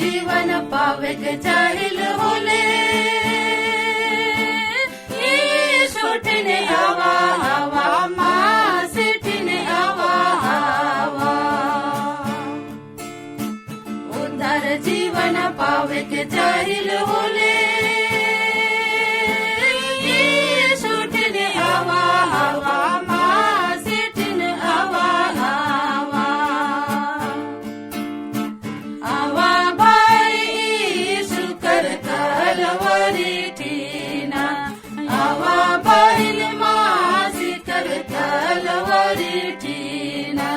जीवन पावे के चाहिल होले छोटने आवा आवा माँ सेठने आवा आवा उधर जीवन पावे के चाहिल होले छोटने आवा आवा माँ सेठने आवा आवा आवा भाई शुकर कलवरी टीना आवा बहिन मासी कर कलवरी टीना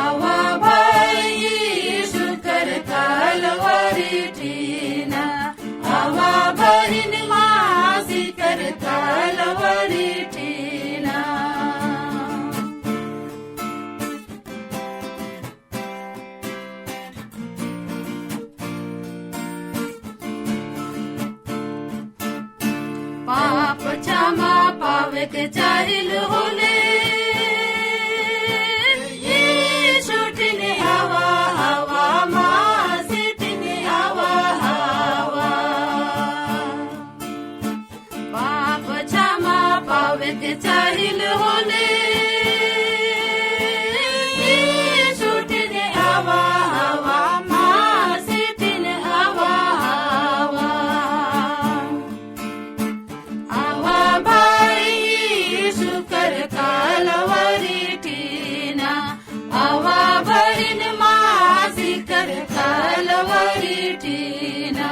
आवा भाई शुकर कलवरी टीना आवा बहिन मासी कर कलवरी टीना पाप क्षमा पावे के चाहिल होले छोटने आवा आवा माँ सेठने आवा आवा पाप क्षमा पावे के चाहिल होले छोटने आवा आवा माँ सेठने आवा आवा आवा भाई शुकर कलवरी टीना आवा बहिन मासी कर कलवरी टीना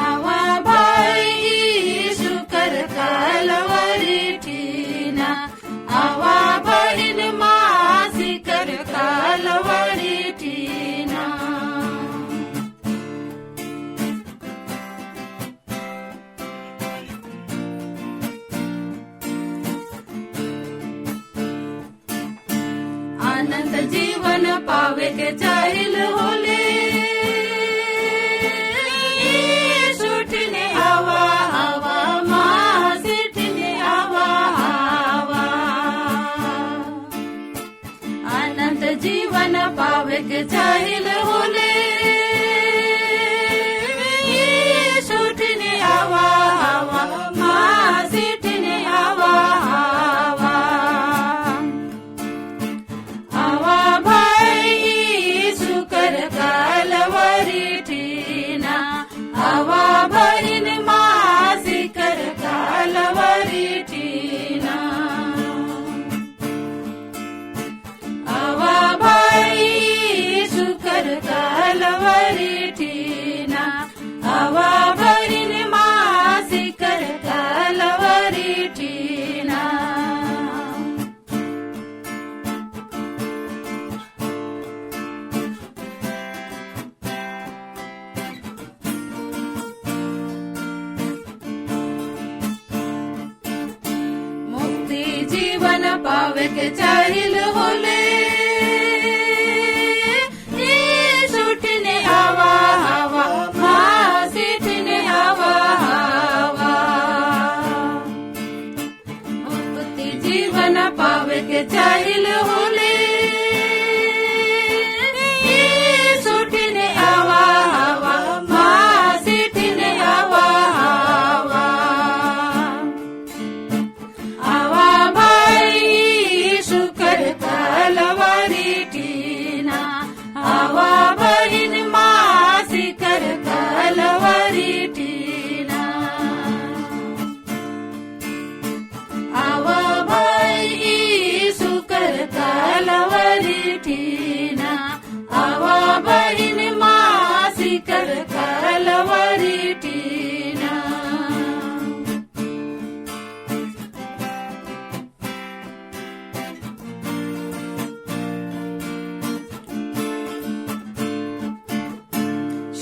आवा भाई शुकर कलवरी टीना आवा बहिन मासी कर कलवरी टीना आनंद जीवन पावे के चाहिल होले छोटने आवा आवा माँ सेठने आवा आवा आनंद जीवन पावे के चाहिल होले छोटने आवा आवा माँ सेठने आवा आवा आवा भाई शुकर कलवरी टीना आवा बहिन मासी कर कलवरी टीना आवा भाई शुकर कलवरी टीना आवा बहिन मासी कर कलवरी टीना मुक्ति जीवन पावे के चाहिल होले छोटने आवा आवा माँ सेठने आवा आवा मुक्ति जीवन पावे के चाहिल होले छोटने आवा आवा माँ सेठने आवा आवा आवा भाई शुकर कलवरी टीना आवा बहिन मासी कर कलवरी टीना आवा भाई शुकर कलवरी टीना आवा बहिन मासी कर कलवरी टीना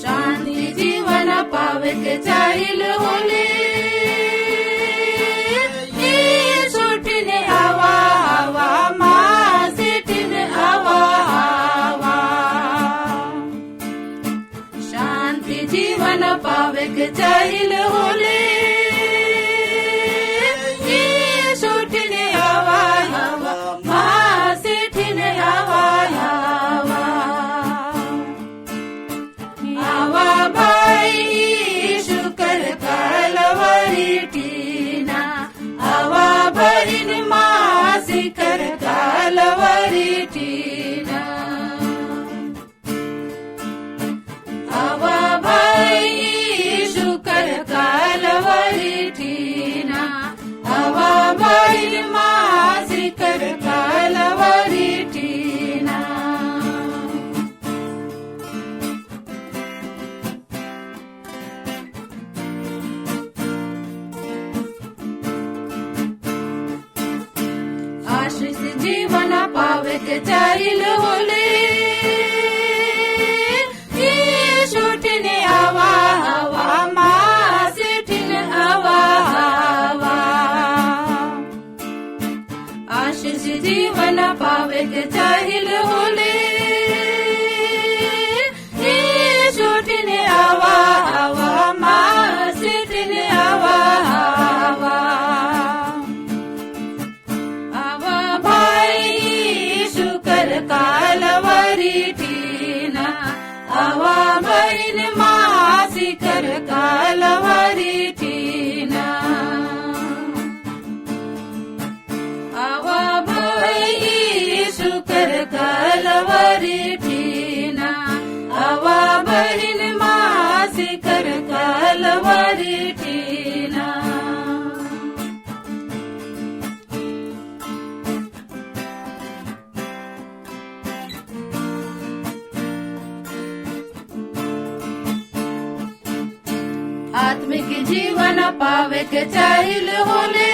शांति जीवन पावे के चाहिल होले छोटने आवा आवा माँ सेठने आवा आवा शांति जीवन पावे के चाहिल होले छोटने आवा आवा माँ जीवन पावे के चाहिल होले छूटने आवा हवा माँ सिठिन आवा हवा आशीष जीवन पावे के चाहिल होले छूटने आवा हवा माँ सिठिन आवा हवा आवा भाई शुकर कालवरी ठीना आवा बहिन मासी कर कालवरी ठीना आवा भाई शुकर कालवरी ठीना आवा बहिन मासी कर कालवरी ठीना आत्मिक जीवन पावे के चाहिल होले